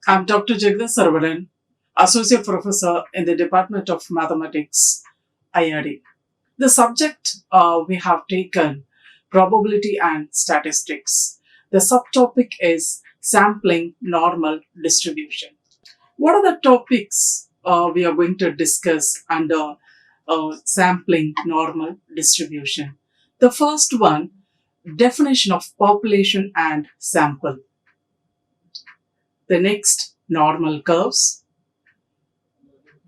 I'm Dr. Jagadha, Associate Professor in the Department of Mathematics, IARE. The subject we have taken probability and statistics. The subtopic is sampling normal distribution. What are the topics we are going to discuss under sampling normal distribution? The first one, definition of population and sample. The next, normal curves.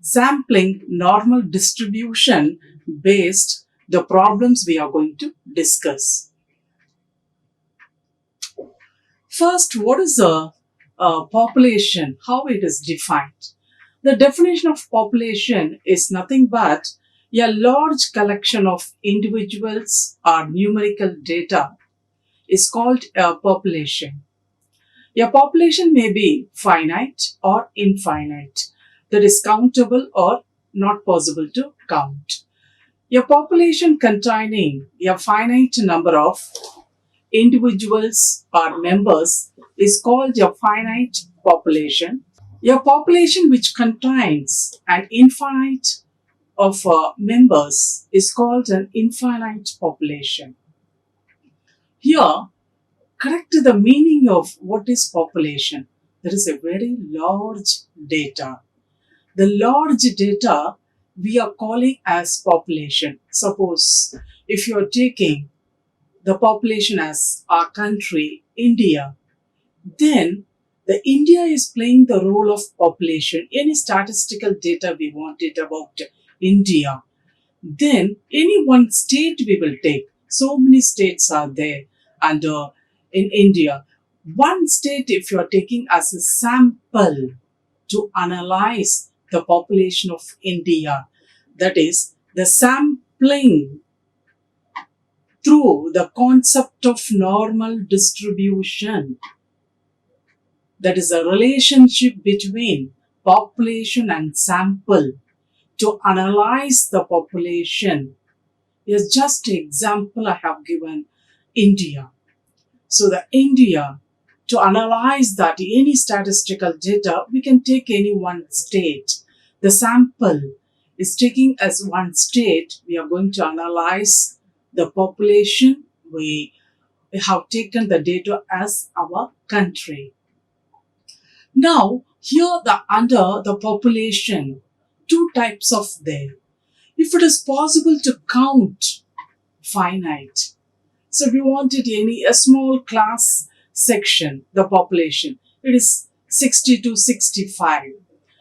Sampling normal distribution based the problems we are going to discuss. First, what is a population? How it is defined? The definition of population is nothing but a large collection of individuals or numerical data is called a population. A population may be finite or infinite, that is countable or not possible to count. A population containing a finite number of individuals or members is called a finite population. A population which contains an infinite of members is called an infinite population. Here, correct the meaning of what is population. There is a very large data. The large data we are calling as population. Suppose if you are taking the population as our country, India, then the India is playing the role of population. Any statistical data we wanted about India, then any one state we will take. So many states are there, and in India, one state if you are taking as a sample to analyze the population of India, that is the sampling through the concept of normal distribution. That is a relationship between population and sample to analyze the population. Is just an example I have given India. So the India, to analyze that any statistical data, we can take any one state. The sample is taking as one state. We are going to analyze the population. We have taken the data as our country. Now, here under the population, two types of there. If it is possible to count finite, so we wanted a small class section, the population, it is 60 to 65.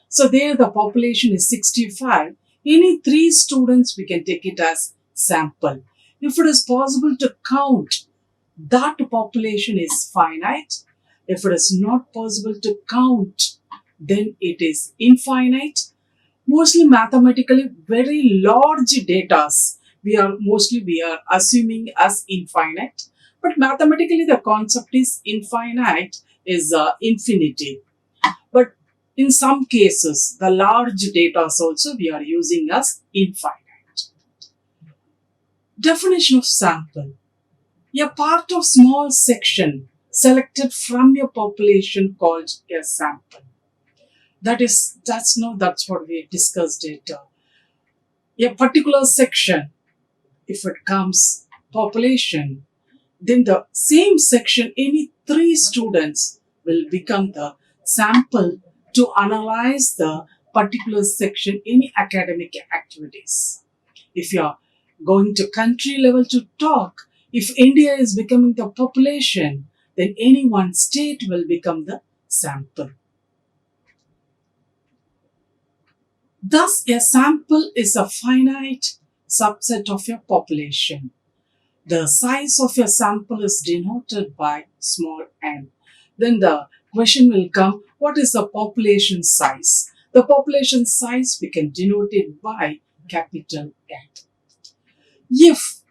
So there the population is 65. Any 3 students we can take it as sample. If it is possible to count, that population is finite. If it is not possible to count, then it is infinite. Mostly mathematically very large data we are assuming as infinite, but mathematically the concept is infinite is infinity. But in some cases the large data also we are using as infinite. Definition of sample: a part of small section selected from your population called a sample. That's what we discussed it. A particular section, if it comes population, then the same section, any 3 students will become the sample to analyze the particular section, any academic activities. If you are going to country level to talk, if India is becoming the population, then any one state will become the sample. Thus, a sample is a finite subset of your population. The size of your sample is denoted by small n. Then the question will come, what is the population size? The population size we can denote it by capital N. If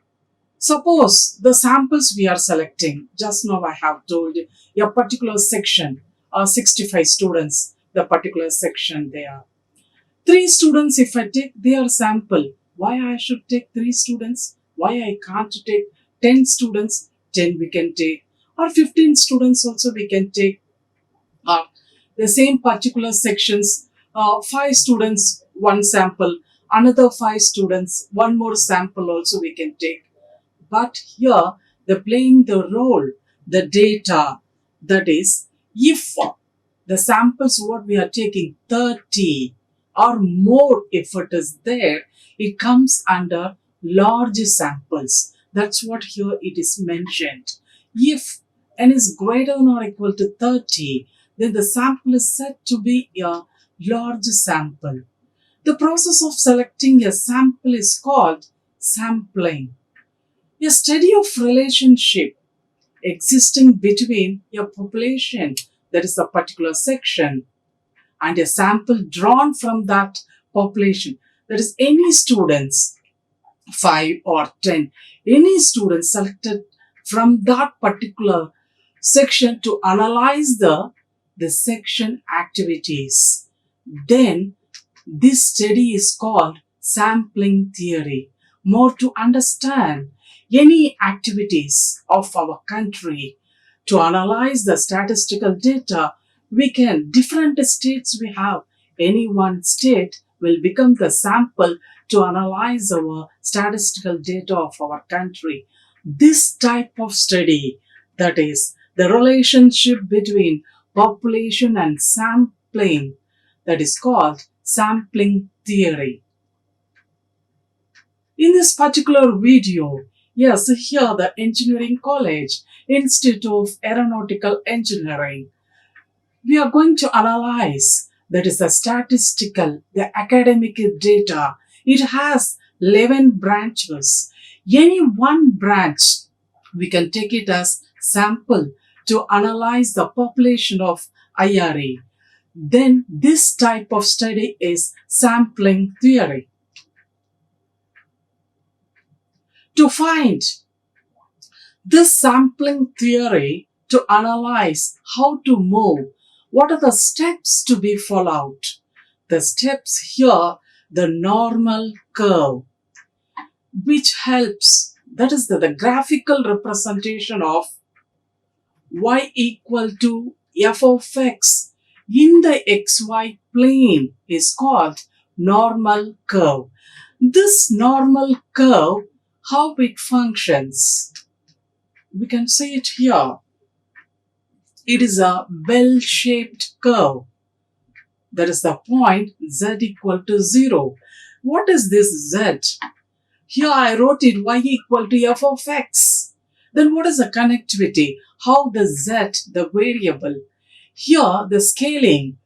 suppose the samples we are selecting, just now I have told you, a particular section, 65 students, the particular section they are. 3 students if I take their sample, why I should take 3 students? Why I can't take 10 students? 10 we can take, or 15 students also we can take, or the same particular sections, 5 students, one sample, another 5 students, one more sample also we can take. But here, they're playing the role, the data. That is, if the samples what we are taking, 30 or more, if it is there, it comes under large samples. That's what here it is mentioned. If n is greater than or equal to 30, then the sample is said to be a large sample. The process of selecting a sample is called sampling. A study of relationship existing between a population, that is a particular section, and a sample drawn from that population, that is any students, 5 or 10, any students selected from that particular section to analyze the section activities. Then this study is called sampling theory. More to understand any activities of our country, to analyze the statistical data, we can, different states we have, any one state will become the sample to analyze our statistical data of our country. This type of study, that is the relationship between population and sampling, that is called sampling theory. In this particular video, yes, here the Engineering College, Institute of Aeronautical Engineering, we are going to analyze, that is the statistical, the academic data. It has 11 branches. Any one branch, we can take it as sample to analyze the population of IARE. Then this type of study is sampling theory. To find this sampling theory, to analyze how to move, what are the steps to be followed? The steps here, the normal curve, which helps, that is the graphical representation of y equal to f of x in the xy plane is called normal curve. This normal curve, how it functions, we can see it here. It is a bell-shaped curve. That is the point z equal to 0. What is this z? Here I wrote it y equal to f of x. Then what is the connectivity? How the z, the variable? Here the scaling.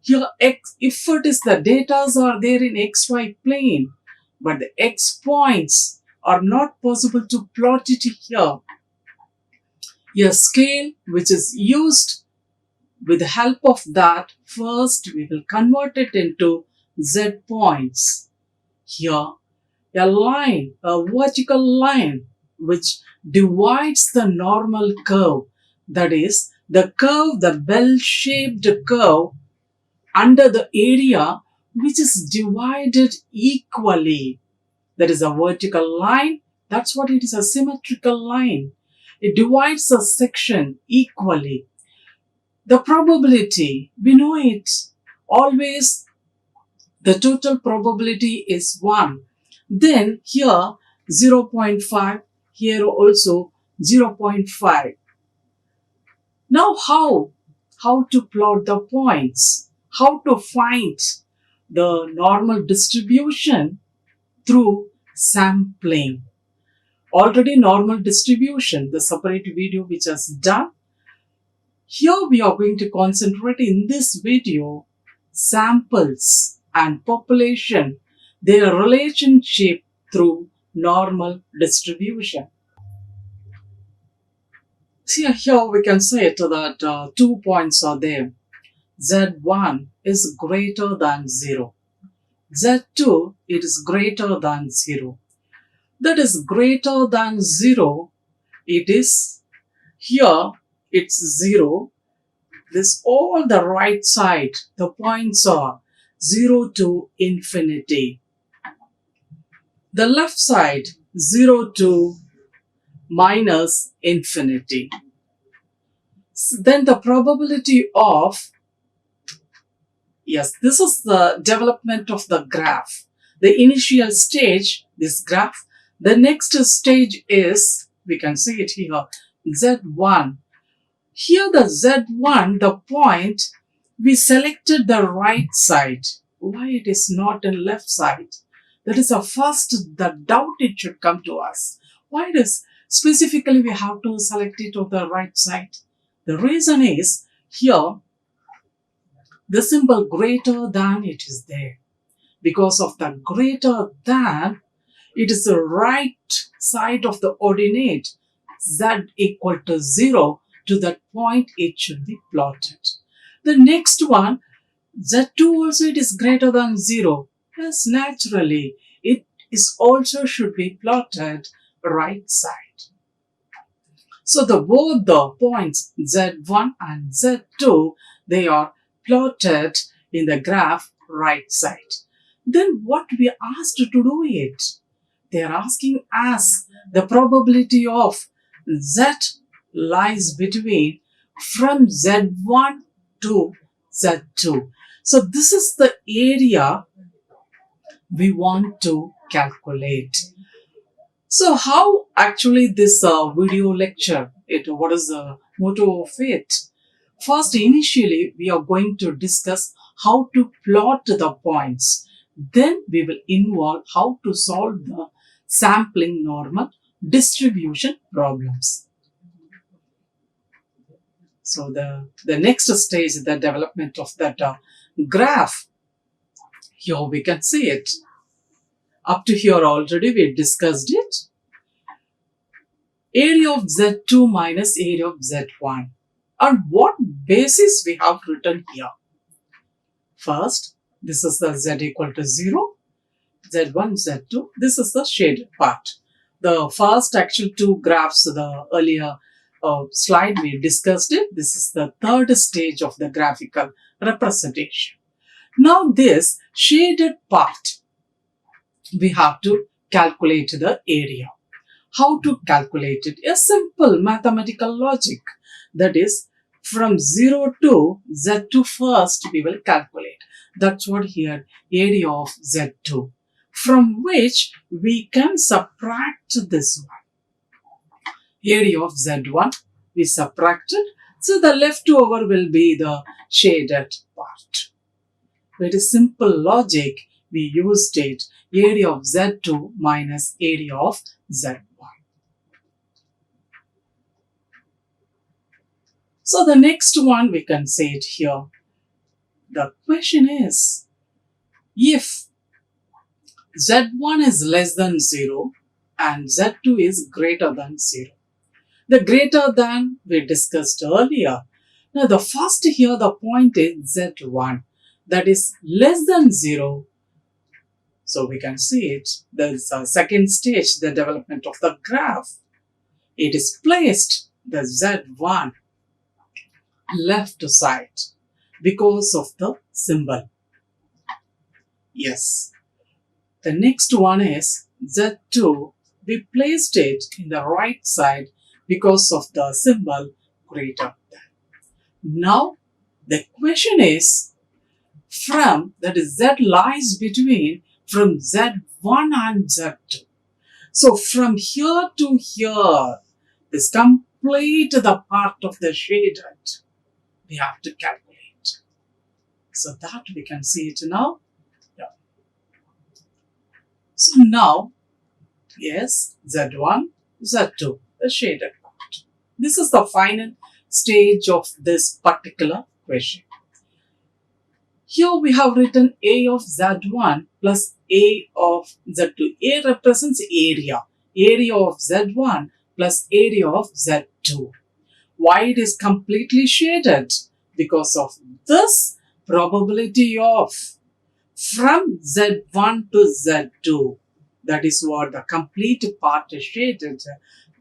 Here x, if it is the data are there in xy plane, but the x points are not possible to plot it here. A scale which is used, with the help of that, first we will convert it into z points. Here, a line, a vertical line, which divides the normal curve, that is, the curve, the bell-shaped curve, under the area which is divided equally. That is a vertical line, that's what it is, a symmetrical line. It divides a section equally. The probability, we know it, always the total probability is 1. Then here 0.5, here also 0.5. Now how to plot the points? How to find the normal distribution? Through sampling. Already normal distribution, the separate video which is done. Here we are going to concentrate in this video samples and population, their relationship through normal distribution. See, here we can say that 2 points are there. Z1 is greater than 0. Z2, it is greater than 0. That is greater than 0, it is here, it's 0. This all the right side, the points are 0 to infinity. The left side, 0 to minus infinity. Then the probability of Yes, this is the development of the graph. The initial stage, this graph. The next stage is, we can see it here, Z1. Here the Z1, the point, we selected the right side. Why it is not in left side? That is the first, the doubt it should come to us. Why it is specifically we have to select it on the right side? The reason is here the symbol greater than it is there. Because of the greater than, it is the right side of the ordinate z equal to 0 to that point it should be plotted. The next one, z2 also it is greater than 0. Yes, naturally, it is also should be plotted right side. So both the points z1 and z2, they are plotted in the graph right side. Then what we asked to do it? They are asking us the probability of z lies between from z1 to z2. So this is the area we want to calculate. So how actually this video lecture, what is the motto of it? First, initially, we are going to discuss how to plot the points. Then we will involve how to solve the sampling normal distribution problems. So the next stage is the development of that graph. Here we can see it. Up to here already we discussed it. Area of Z2 minus area of Z1. On what basis we have written here? First, this is the Z equal to 0, Z1, Z2. This is the shaded part. The first actual two graphs, the earlier slide we discussed it. This is the third stage of the graphical representation. Now this shaded part, we have to calculate the area. How to calculate it? A simple mathematical logic. That is, from 0 to Z2 first we will calculate. That's what here, area of Z2. From which we can subtract this one. Area of Z1, we subtracted. So the leftover will be the shaded part. Very simple logic. We used it. Area of Z2 minus area of Z1. So the next one we can say it here. The question is, if Z1 is less than 0 and Z2 is greater than 0. The greater than we discussed earlier. Now the first here the point is Z1, that is less than 0. So we can see it. There's a second stage, the development of the graph. It is placed the Z1 left side because of the symbol. Yes. The next one is Z2. We placed it in the right side because of the symbol greater than. Now the question is, from, that is Z lies between from Z1 and Z2. So from here to here, this complete the part of the shaded, we have to calculate. So that we can see it now. Yeah. So now, yes, Z1, Z2, the shaded part. This is the final stage of this particular question. Here we have written A of Z1 plus A of Z2. A represents area. Area of Z1 plus area of Z2. Why it is completely shaded? Because of this probability of from Z1 to Z2. That is what the complete part is shaded.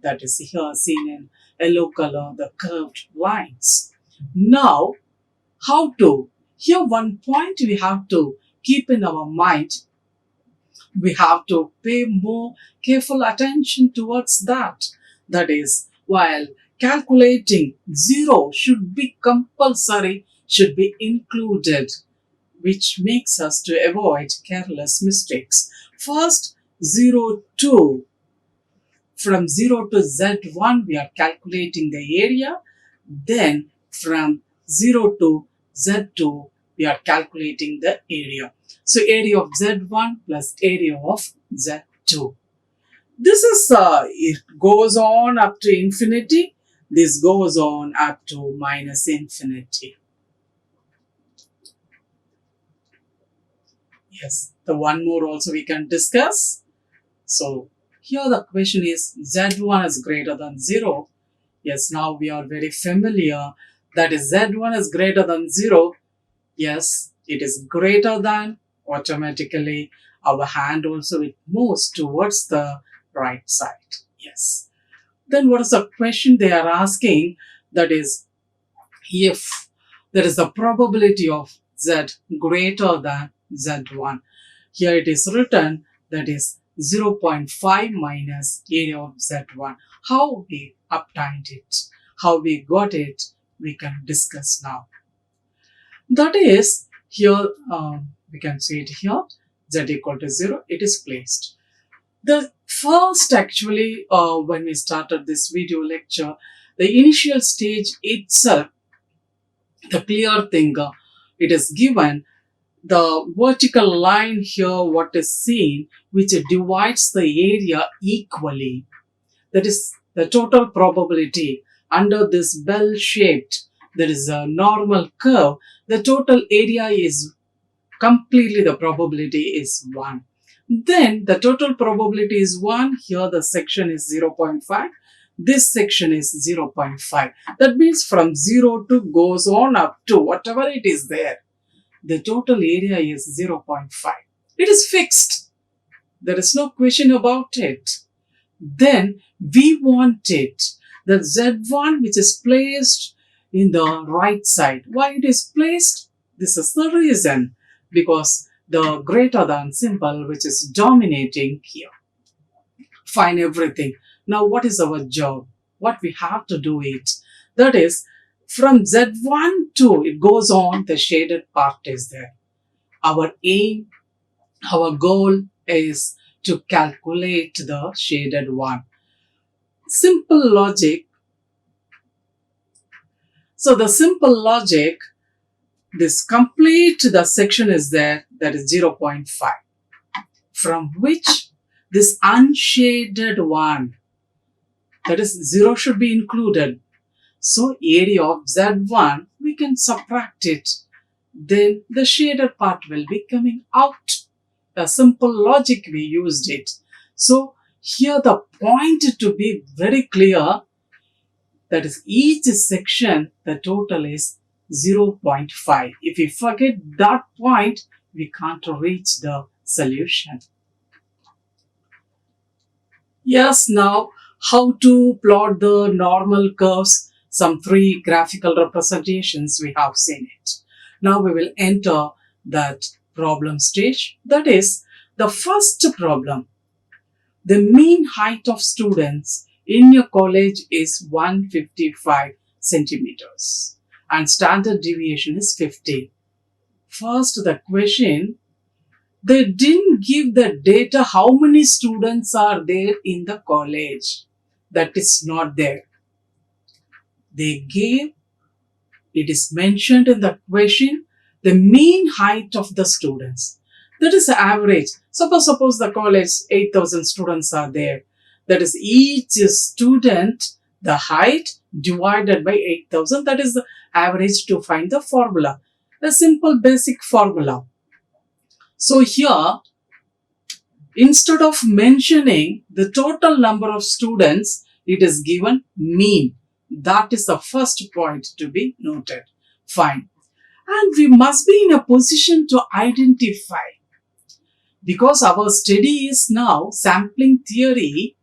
That is here seen in yellow color, the curved lines. Now, how to? Here one point we have to keep in our mind. We have to pay more careful attention towards that. That is, while calculating, 0 should be compulsory, should be included. which makes us to avoid careless mistakes. First, 0 to. From 0 to Z1, we are calculating the area. Then from 0 to Z2, we are calculating the area. So area of Z1 plus area of Z2. This is, it goes on up to infinity. This goes on up to minus infinity. Yes, the one more also we can discuss. So here the question is Z1 is greater than 0. Yes, now we are very familiar. That is Z1 is greater than 0. Yes, it is greater than. Automatically our hand also it moves towards the right side. Yes. Then what is the question they are asking? That is, if there is a probability of Z greater than Z1. Here it is written that is 0.5 minus area of Z1. How we obtained it, how we got it, we can discuss now. That is, here we can see it here, Z equal to 0, it is placed. The first actually, when we started this video lecture, the initial stage itself, the clear thing, it is given the vertical line here, what is seen, which divides the area equally. That is the total probability. Under this bell-shaped, there is a normal curve. The total area is completely, the probability is 1. Then the total probability is 1. Here the section is 0.5. This section is 0.5. That means from 0 to goes on up to whatever it is there. The total area is 0.5. It is fixed. There is no question about it. Then we want it, the Z1 which is placed in the right side. Why it is placed? This is the reason. Because the greater than symbol which is dominating here. Fine, everything. Now what is our job? What we have to do it. That is, from Z1 to it goes on, the shaded part is there. Our aim, our goal is to calculate the shaded one. Simple logic. So the simple logic, this complete, the section is there, that is 0.5. From which this unshaded one, that is 0 should be included. So area of Z1, we can subtract it. Then the shaded part will be coming out. A simple logic we used it. So here the point to be very clear, that is each section, the total is 0.5. If we forget that point, we can't reach the solution. Yes, now how to plot the normal curves. Some 3 graphical representations we have seen it. Now we will enter that problem stage. That is the first problem. The mean height of students in your college is 155 centimeters and standard deviation is 50. First, the question, they didn't give the data how many students are there in the college. That is not there. They gave, it is mentioned in the question, the mean height of the students. That is the average. Suppose the college, 8,000 students are there. That is each student, the height divided by 8,000. That is the average to find the formula. A simple basic formula. So here, instead of mentioning the total number of students, it is given mean. That is the first point to be noted. Fine. And we must be in a position to identify. Because our study is now sampling theory,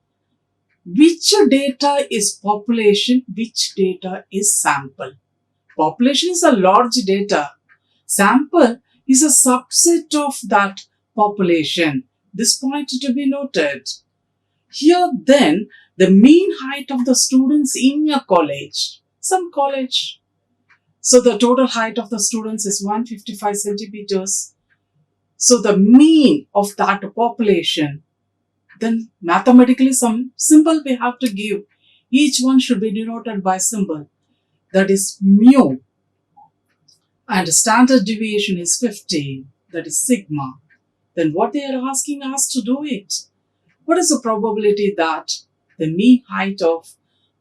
which data is population, which data is sample. Population is a large data. Sample is a subset of that population. This point to be noted. Here then, the mean height of the students in your college, some college, So the total height of the students is 155 centimeters. So the mean of that population, then mathematically some symbol we have to give. Each one should be denoted by symbol. That is mu. And standard deviation is 15. That is sigma. Then what they are asking us to do it. What is the probability that the mean height of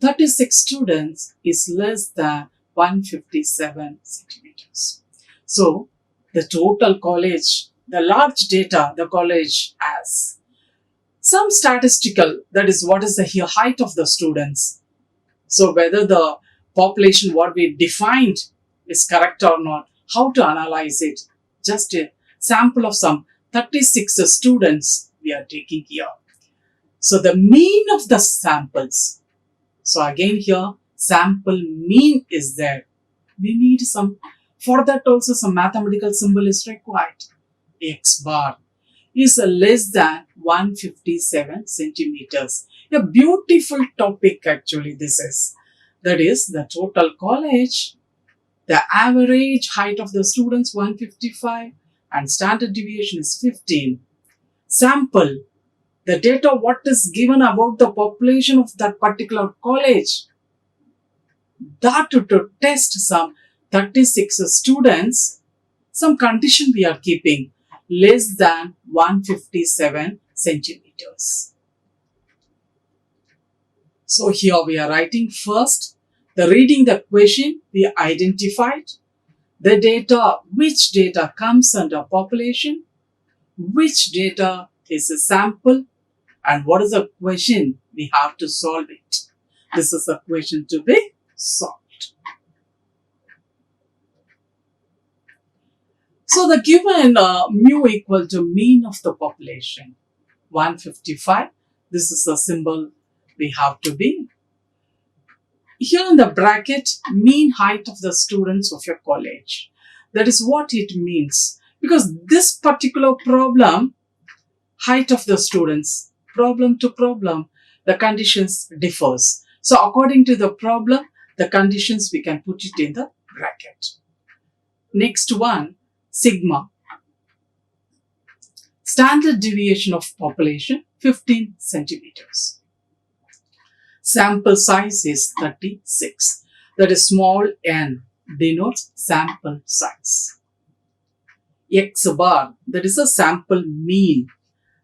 36 students is less than 157 centimeters? So the total college, the large data the college has, some statistical, that is what is the height of the students. So whether the population what we defined is correct or not, how to analyze it, just a sample of some 36 students we are taking here. So the mean of the samples. So again here, sample mean is there. We need some, for that also some mathematical symbol is required. X bar is less than 157 centimeters. A beautiful topic actually this is. That is the total college, the average height of the students 155 and standard deviation is 15. Sample, the data what is given about the population of that particular college, that to test some 36 students, some condition we are keeping less than 157 centimeters. So here we are writing first, the reading the question we identified, the data, which data comes under population, which data is a sample, and what is the question we have to solve it. This is a question to be solved. So the given mu equal to mean of the population, 155. This is a symbol we have to be. Here in the bracket, mean height of the students of your college. That is what it means. Because this particular problem, height of the students, problem to problem, the conditions differs. So according to the problem, the conditions we can put it in the bracket. Next one, sigma. Standard deviation of population, 15 centimeters. Sample size is 36. That is small n denotes sample size. X bar, that is a sample mean.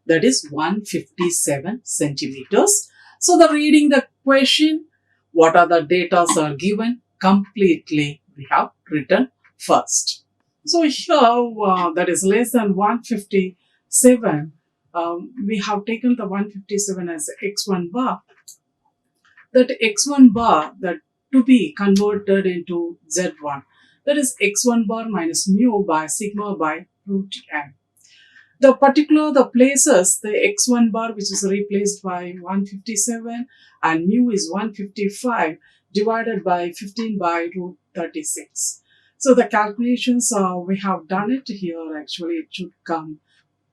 That is 157 centimeters. So the reading the question, what are the data are given, completely we have written first. So here that is less than 157. We have taken the 157 as x1 bar. That x1 bar that to be converted into z1. That is x1 bar minus mu by sigma by root n. The particular the places, the x1 bar which is replaced by 157 and mu is 155 divided by 15 by root 36. So the calculations we have done it here. Actually it should come,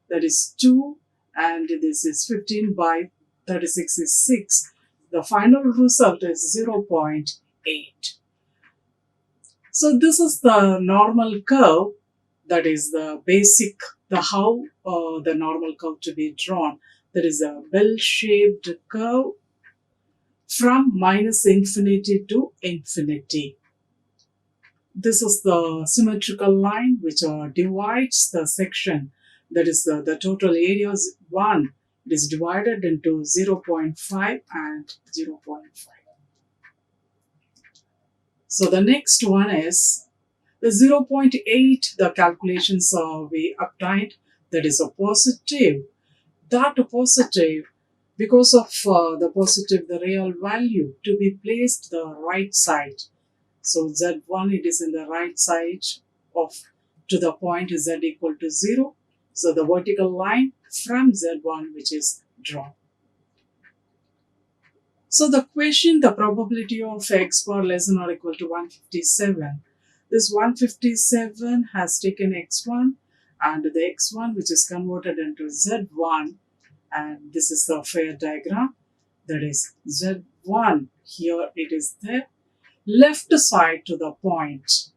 that is 2 and this is 15 by 36 is 6. The final result is 0.8. So this is the normal curve, that is the basic, the how the normal curve to be drawn. There is a bell-shaped curve from minus infinity to infinity. This is the symmetrical line which divides the section, that is the total area is 1. It is divided into 0.5 and 0.5. So the next one is the 0.8, the calculations we obtained, that is a positive. That positive, because of the positive, the real value to be placed the right side. So Z1, it is in the right side of to the point Z equal to 0. So the vertical line from Z1 which is drawn. So the question, the probability of x bar less than or equal to 157. This 157 has taken x1 and the x1 which is converted into Z1, and this is the fair diagram, that is Z1, here it is there, left side to the point.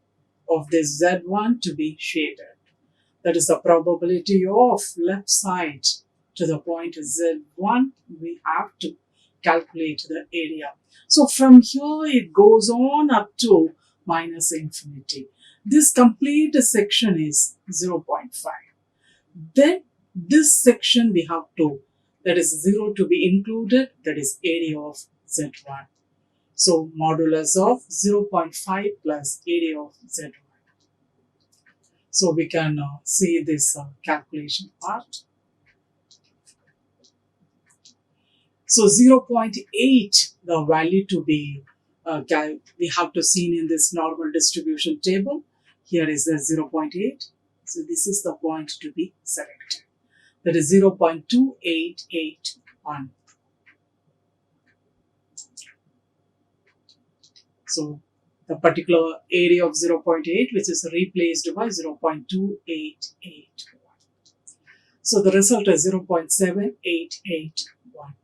of this Z1 to be shaded. That is the probability of left side to the point Z1. We have to calculate the area. So from here it goes on up to minus infinity. This complete section is 0.5. Then this section we have to, that is 0 to be included, that is area of Z1. So modulus of 0.5 plus area of Z1. So we can see this calculation part. So 0.8, the value to be, we have to see in this normal distribution table. Here is the 0.8. So this is the point to be selected. That is 0.2881. So the particular area of 0.8, which is replaced by 0.2881. So the result is 0.7881.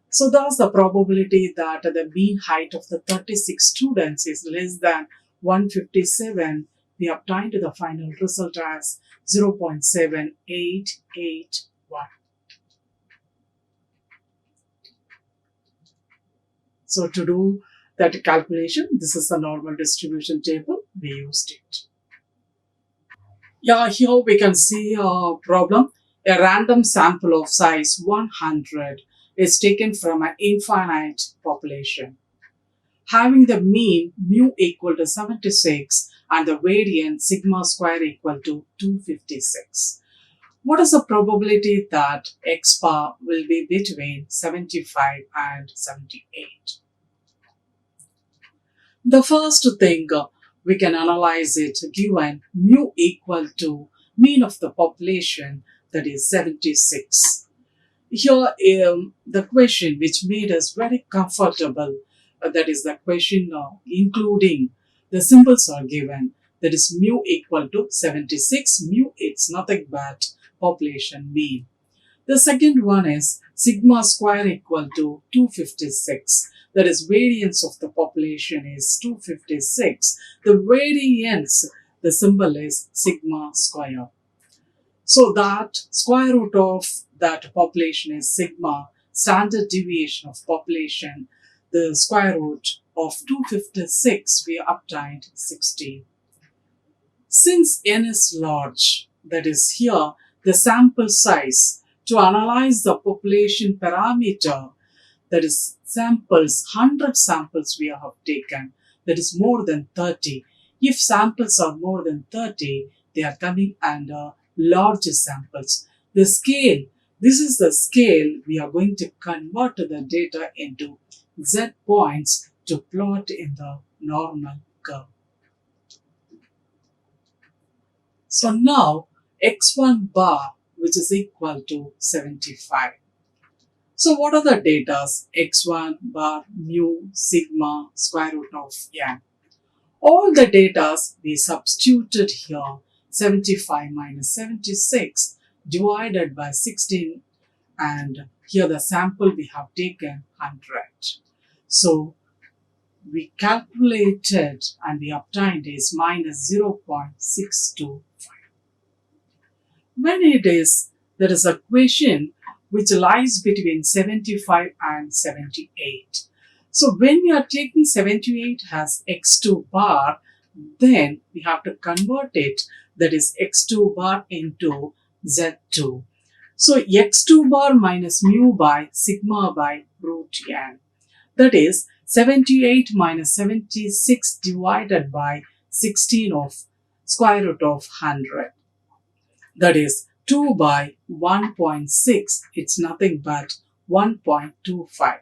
So thus the probability that the mean height of the 36 students is less than 157, we obtained the final result as 0.7881. So to do that calculation, this is a normal distribution table, we used it. Yeah, here we can see a problem. A random sample of size 100 is taken from an infinite population, having the mean mu equal to 76 and the variance sigma square equal to 256. What is the probability that x bar will be between 75 and 78? The first thing we can analyze it given mu equal to mean of the population, that is 76. Here the question which made us very comfortable, that is the question including the symbols are given, that is mu equal to 76. Mu, it's nothing but population mean. The second one is sigma square equal to 256. That is variance of the population is 256. The variance, the symbol is sigma square. So that square root of that population is sigma, standard deviation of population, the square root of 256, we obtained 16. Since n is large, that is here the sample size, to analyze the population parameter, that is samples, 100 samples we have taken, that is more than 30. If samples are more than 30, they are coming under large samples. The scale, this is the scale we are going to convert the data into Z points to plot in the normal curve. So now x1 bar, which is equal to 75. So what are the data? X1 bar, mu, sigma, square root of n. All the data we substituted here, 75 minus 76 divided by 16, and here the sample we have taken 100. So we calculated and we obtained is minus 0.625. When it is, there is a question which lies between 75 and 78. So when we are taking 78 as x2 bar, then we have to convert it, that is x2 bar into z2. So x2 bar minus mu by sigma by root n. That is 78 minus 76 divided by 16 of square root of 100. That is 2 by 1.6. It's nothing but 1.25.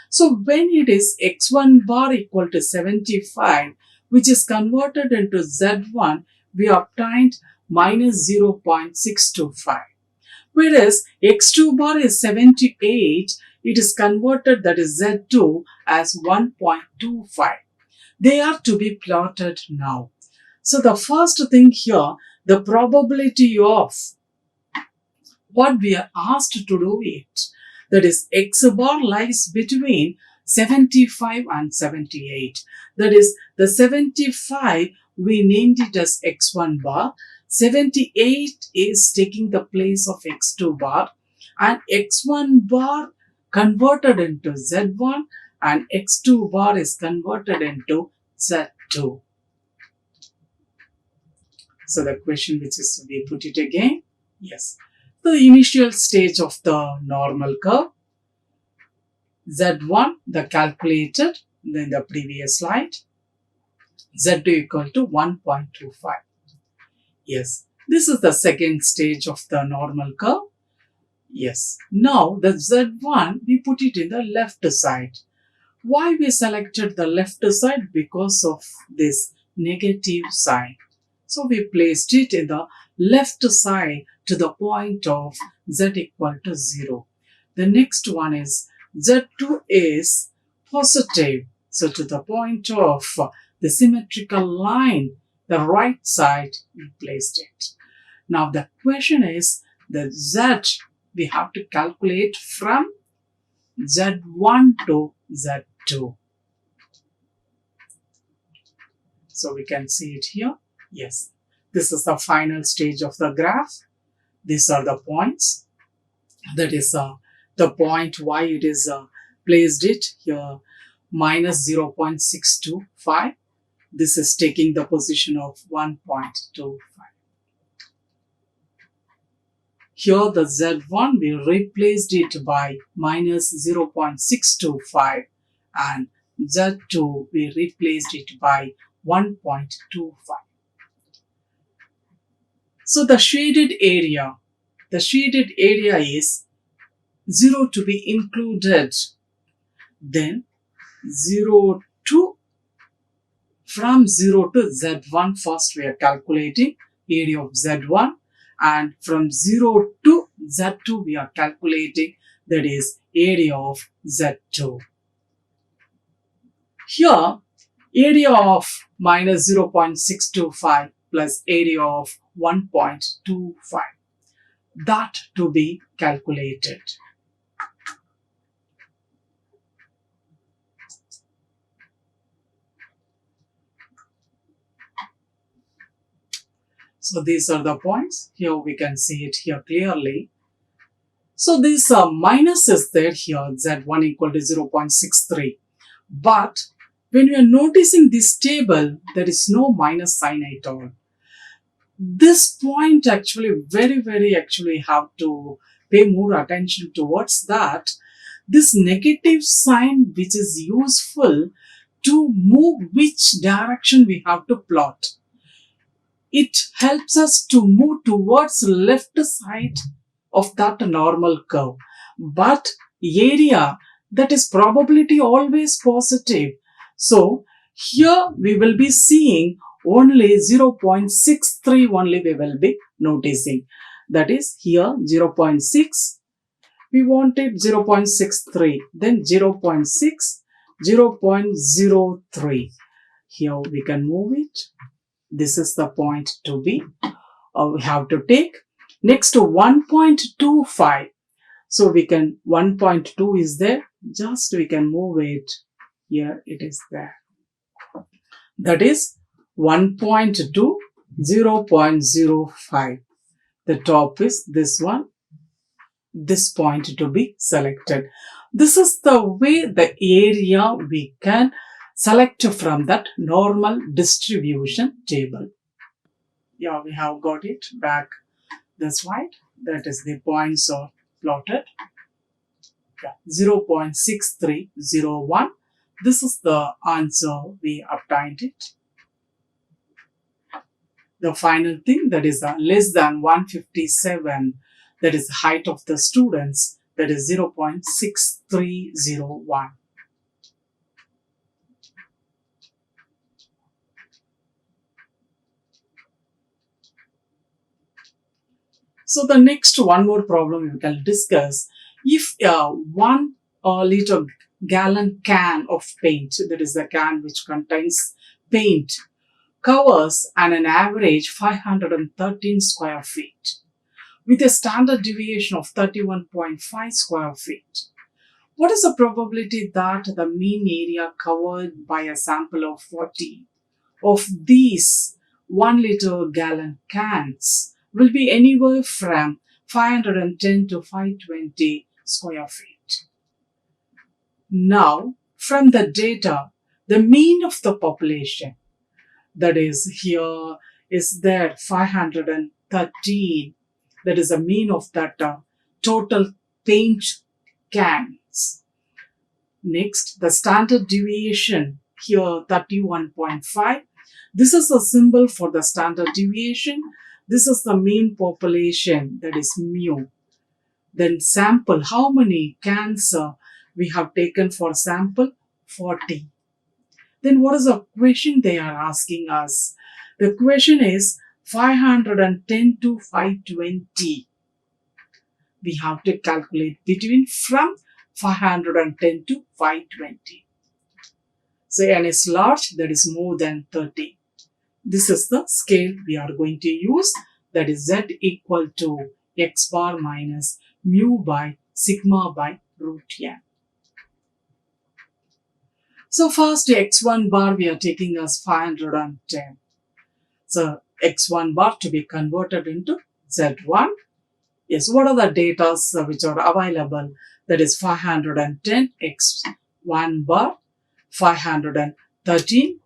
So when it is x1 bar equal to 75, which is converted into z1, we obtained minus 0.625. Whereas x2 bar is 78, it is converted, that is z2, as 1.25. They are to be plotted now. So the first thing here, the probability of what we are asked to do it, that is x bar lies between 75 and 78. That is, the 75 we named it as x1 bar, 78 is taking the place of x2 bar, and x1 bar converted into z1 and x2 bar is converted into z2. So the question which is, we put it again. Yes. The initial stage of the normal curve, Z1, the calculated in the previous slide, Z2 equal to 1.25. Yes. This is the second stage of the normal curve. Yes. Now the Z1, we put it in the left side. Why we selected the left side? Because of this negative sign. So we placed it in the left side to the point of z equal to 0. The next one is z2 is positive. So to the point of the symmetrical line, the right side, we placed it. Now the question is, the z we have to calculate from z1 to z2. So we can see it here. Yes, this is the final stage of the graph. These are the points. That is the point why it is placed it here, minus 0.625. This is taking the position of 1.25. Here the Z1, we replaced it by minus 0.625 and Z2, we replaced it by 1.25. So the shaded area is 0 to be included. Then 0 to, from 0 to Z1, first we are calculating area of Z1, and from 0 to Z2 we are calculating, that is area of Z2. Here area of minus 0.625 plus area of 1.25, that to be calculated. So these are the points. Here we can see it here clearly. So this minus is there here, Z1 equal to 0.63. But when we are noticing this table, there is no minus sign at all. This point actually very actually have to pay more attention towards that. This negative sign which is useful to move which direction we have to plot. It helps us to move towards left side of that normal curve. But area, that is probability always positive. So here we will be seeing only 0.63 only we will be noticing. That is here 0.6. We wanted 0.63. Then 0.6, 0.03. Here we can move it. This is the point to be. We have to take. Next to 1.25. So we can, 1.2 is there. Just we can move it. Here it is there. That is 1.2, 0.05. The top is this one. This point to be selected. This is the way the area we can select from that normal distribution table. Yeah, we have got it back the slide. That is the points are plotted. Yeah, 0.6301. This is the answer we obtained it. The final thing, that is less than 157, that is the height of the students, that is 0.6301. So the next one more problem we can discuss. If 1 liter gallon can of paint, that is the can which contains paint, covers an average 513 square feet with a standard deviation of 31.5 square feet. What is the probability that the mean area covered by a sample of 40 of these 1 liter gallon cans will be anywhere from 510 to 520 square feet? Now, from the data, the mean of the population, that is here is there 513, that is the mean of that total paint cans. Next, the standard deviation here 31.5. This is the symbol for the standard deviation. This is the mean population, that is mu. Then sample, how many cans we have taken for sample? 40. Then what is the question they are asking us? The question is 510 to 520. We have to calculate between from 510 to 520. So n is large, that is more than 30. This is the scale we are going to use, that is z equal to x bar minus mu by sigma by root n. So first x1 bar we are taking as 510. So x1 bar to be converted into z1. Yes, what are the data which are available? That is 510 x1 bar, 513,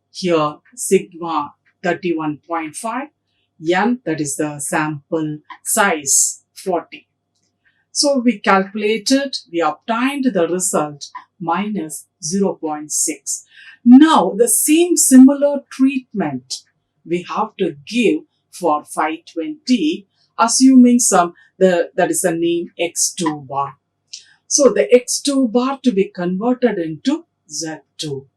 here sigma 31.5, n, that is the sample size 40. So we calculated, we obtained the result minus 0.6. Now the same similar treatment we have to give for 520, assuming that is the name x2 bar. So the x2 bar to be converted into z2.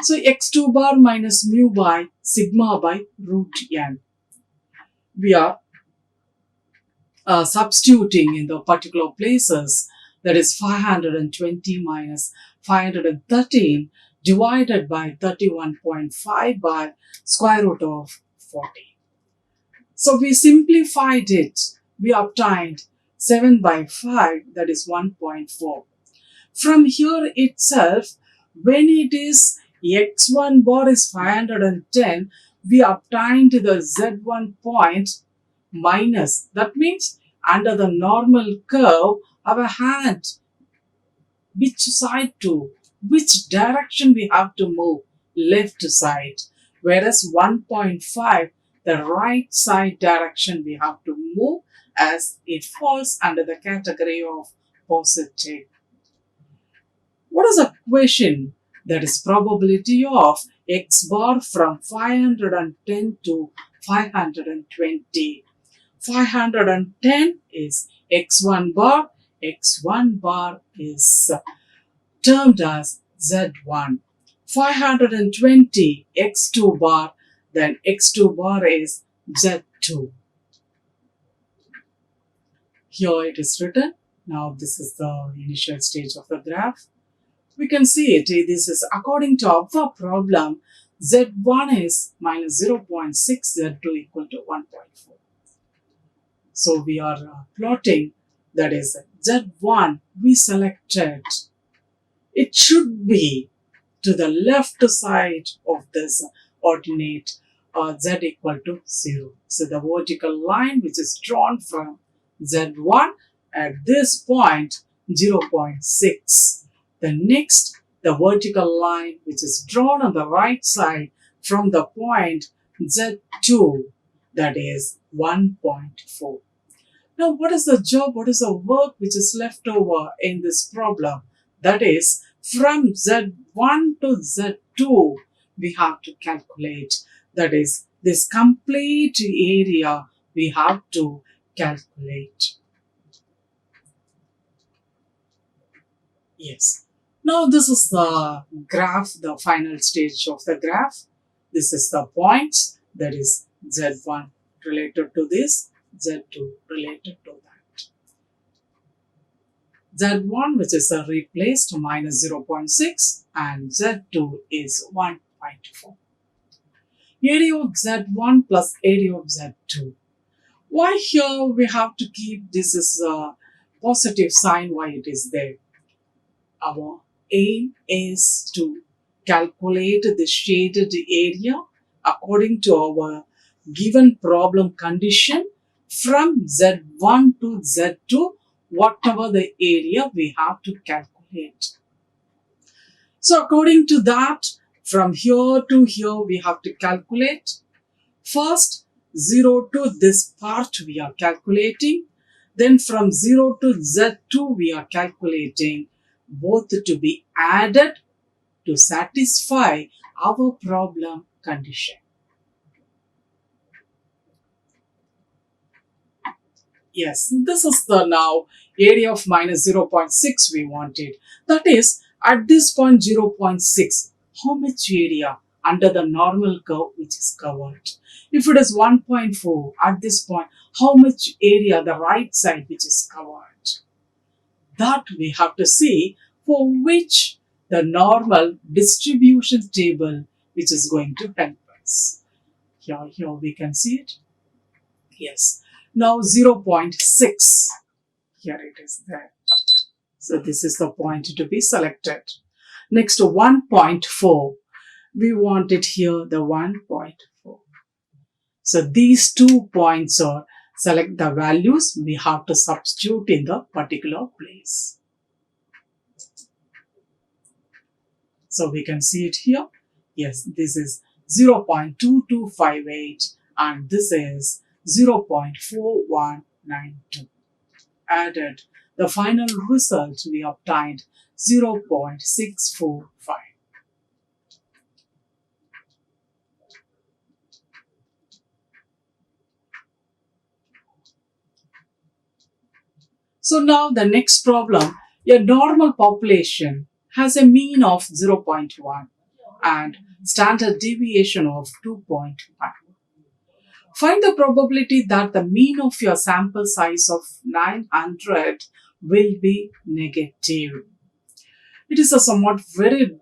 So x2 bar minus mu by sigma by root n. We are substituting in the particular places, that is 520 minus 513 divided by 31.5 by square root of 40. So we simplified it. We obtained 7 by 5, that is 1.4. From here itself, when it is x1 bar is 510, we obtained the z1 point minus. That means under the normal curve, our hand, which side to, which direction we have to move, left side. Whereas 1.5, the right side direction we have to move, as it falls under the category of positive. What is the question? That is probability of x bar from 510 to 520. 510 is x1 bar. x1 bar is termed as z1. 520 x2 bar, then x2 bar is z2. Here it is written. Now this is the initial stage of the graph. We can see it. This is according to our problem. Z1 is minus 0.6, Z2 equal to 1.4. So we are plotting, that is Z1 we selected. It should be to the left side of this ordinate Z equal to 0. So the vertical line which is drawn from Z1 at this point 0.6. The next, the vertical line which is drawn on the right side from the point Z2, that is 1.4. Now what is the job, what is the work which is left over in this problem? That is from Z1 to Z2 we have to calculate. That is this complete area we have to calculate. Yes. Now this is the graph, the final stage of the graph. This is the points, that is Z1 related to this, Z2 related to that. Z1 which is replaced minus 0.6 and Z2 is 1.4. Area of Z1 plus area of Z2. Why here we have to keep this as a positive sign, why it is there? Our aim is to calculate the shaded area according to our given problem condition from Z1 to Z2, whatever the area we have to calculate. So according to that, from here to here we have to calculate. First, 0 to this part we are calculating. Then from 0 to Z2 we are calculating, both to be added to satisfy our problem condition. Yes, this is the now area of minus 0.6 we wanted. That is, at this point 0.6, how much area under the normal curve which is covered? If it is 1.4 at this point, how much area the right side which is covered? That we have to see, for which the normal distribution table which is going to help us. Here we can see it. Yes. Now 0.6. Here it is there. So this is the point to be selected. Next 1.4. We want it here, the 1.4. So these 2 points are, select the values we have to substitute in the particular place. So we can see it here. Yes, this is 0.2258 and this is 0.4192. Added, the final result we obtained 0.645. So now the next problem, a normal population has a mean of 0.1 and standard deviation of 2.1. Find the probability that the mean of your sample size of 900 will be negative. It is a somewhat very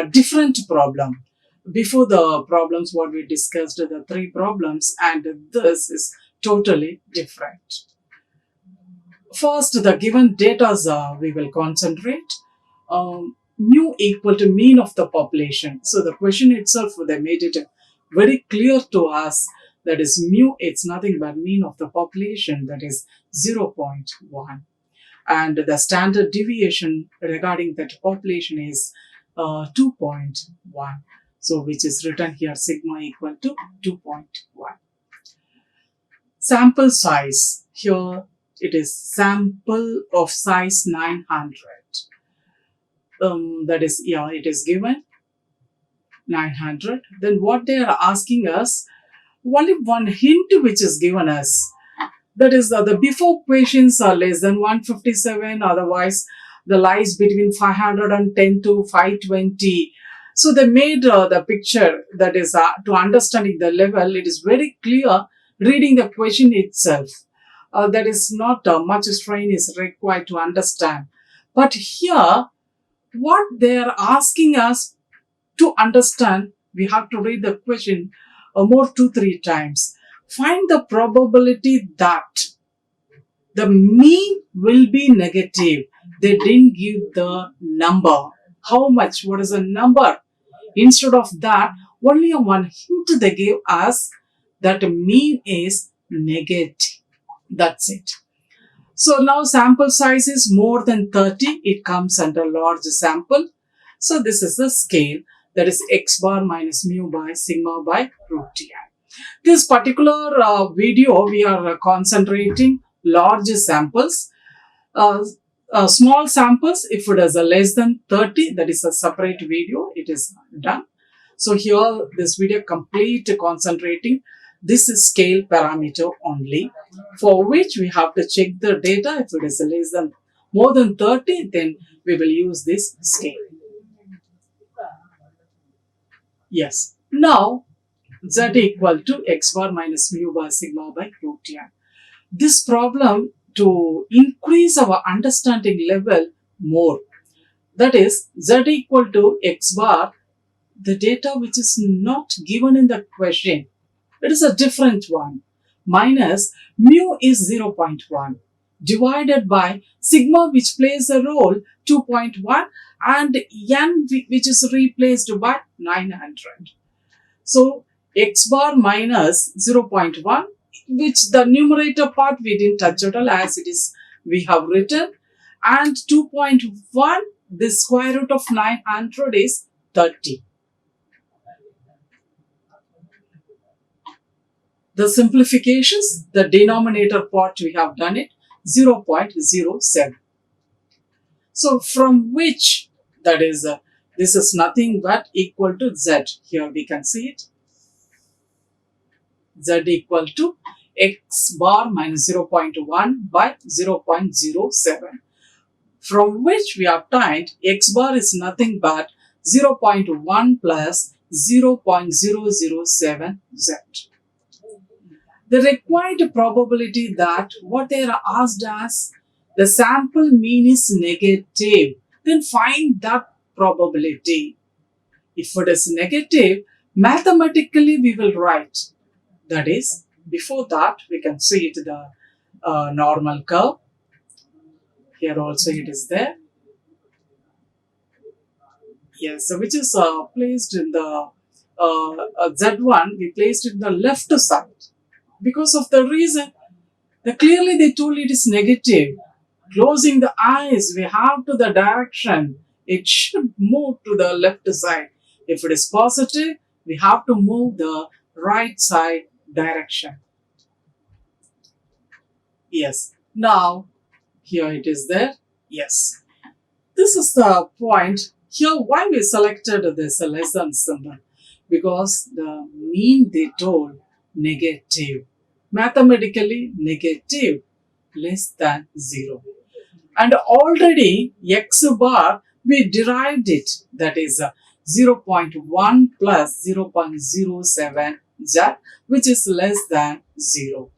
different problem. Before the problems what we discussed, the 3 problems, and this is totally different. First, the given data we will concentrate. Mu equal to mean of the population. So the question itself, they made it very clear to us. That is mu, it's nothing but mean of the population, that is 0.1. And the standard deviation regarding that population is 2.1. So which is written here, sigma equal to 2.1. Sample size, here it is sample of size 900. That is, yeah, it is given 900. Then what they are asking us, only one hint which is given us, that is the before questions are less than 157, otherwise the lies between 510 to 520. So they made the picture, that is to understanding the level, it is very clear reading the question itself. That is not much strain is required to understand. But here, what they are asking us to understand, we have to read the question more 2-3 times. Find the probability that the mean will be negative. They didn't give the number. How much? What is the number? Instead of that, only one hint they gave us, that mean is negative. That's it. So now sample size is more than 30. It comes under large sample. So this is the scale, that is x bar minus mu by sigma by root ti. This particular video, we are concentrating large samples. Small samples, if it is less than 30, that is a separate video, it is done. So here, this video complete concentrating this is scale parameter only, for which we have to check the data. If it is less than more than 30, then we will use this scale. Yes. Now, z equal to x bar minus mu by sigma by root ti. This problem, to increase our understanding level more, that is z equal to x bar, the data which is not given in the question, it is a different one, minus mu is 0.1. divided by sigma, which plays a role 2.1, and n, which is replaced by 900. So x bar minus 0.1, which the numerator part we didn't touch at all, as it is we have written, and 2.1, the square root of 900 is 30. The simplifications, the denominator part we have done it 0.07. So from which, that is, this is nothing but equal to z. Here we can see it. Z equal to x bar minus 0.1 by 0.07. From which we obtained x bar is nothing but 0.1 plus 0.007 z. The required probability that what they are asked as the sample mean is negative, then find that probability. If it is negative, mathematically we will write. That is, before that we can see it the normal curve. Here also it is there. Yes, so which is placed in the Z1, we placed it in the left side. Because of the reason, clearly they told it is negative. Closing the eyes, we have to the direction. It should move to the left side. If it is positive, we have to move the right side direction. Yes. Now, here it is there. Yes. This is the point. Here, why we selected this lesson symbol? Because the mean they told negative. Mathematically negative, less than 0. And already x bar, we derived it. That is 0.1 plus 0.07 z, which is less than 0.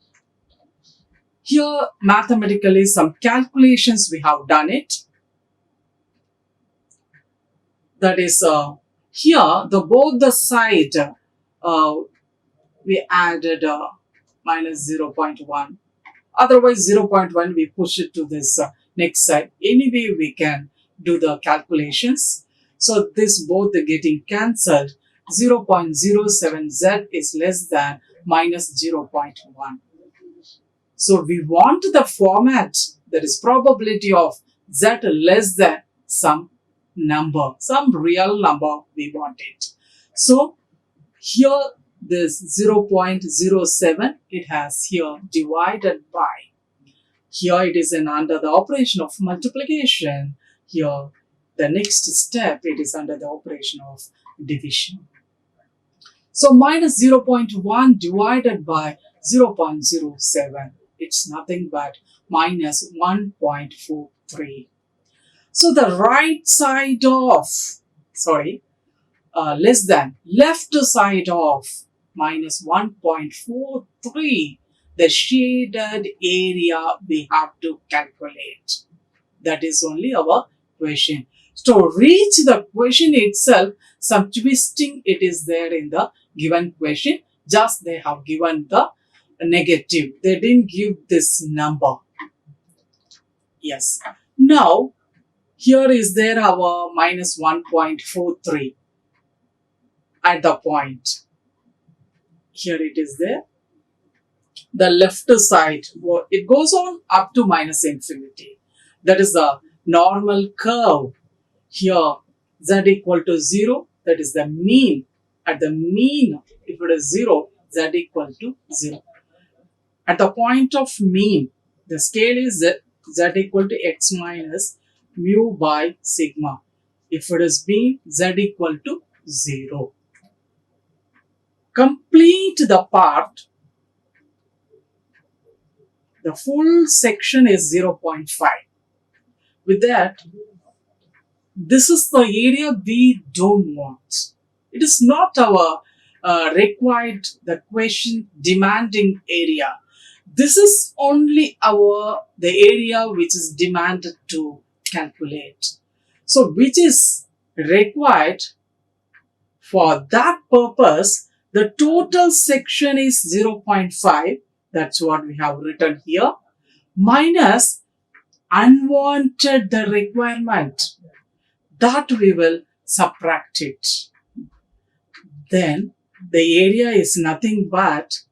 Here, mathematically, some calculations we have done it. That is, here, both the side, we added minus 0.1. Otherwise, 0.1, we push it to this next side. Anyway, we can do the calculations. So, this both are getting cancelled. 0.07 z is less than minus 0.1. So, we want the format, that is probability of z less than some number, some real number we want it. So, here this 0.07, it has here divided by. Here it is under the operation of multiplication. Here the next step, it is under the operation of division. So minus 0.1 divided by 0.07, it's nothing but minus 1.43. So the right side of, less than, left side of minus 1.43, the shaded area we have to calculate. That is only our question. To reach the question itself, some twisting it is there in the given question. Just they have given the negative. They didn't give this number. Yes. Now, here is there our minus 1.43 at the point. Here it is there. The left side, it goes on up to minus infinity. That is the normal curve. Here, z equal to 0, that is the mean. At the mean, if it is 0, z equal to 0. At the point of mean, the scale is z equal to x minus mu by sigma. If it is mean, z equal to 0. Complete the part. The full section is 0.5. With that, this is the area we don't want. It is not our required, the question demanding area. This is only the area which is demanded to calculate. So, which is required for that purpose, the total section is 0.5. That's what we have written here. minus unwanted the requirement, that we will subtract it. Then the area is nothing but,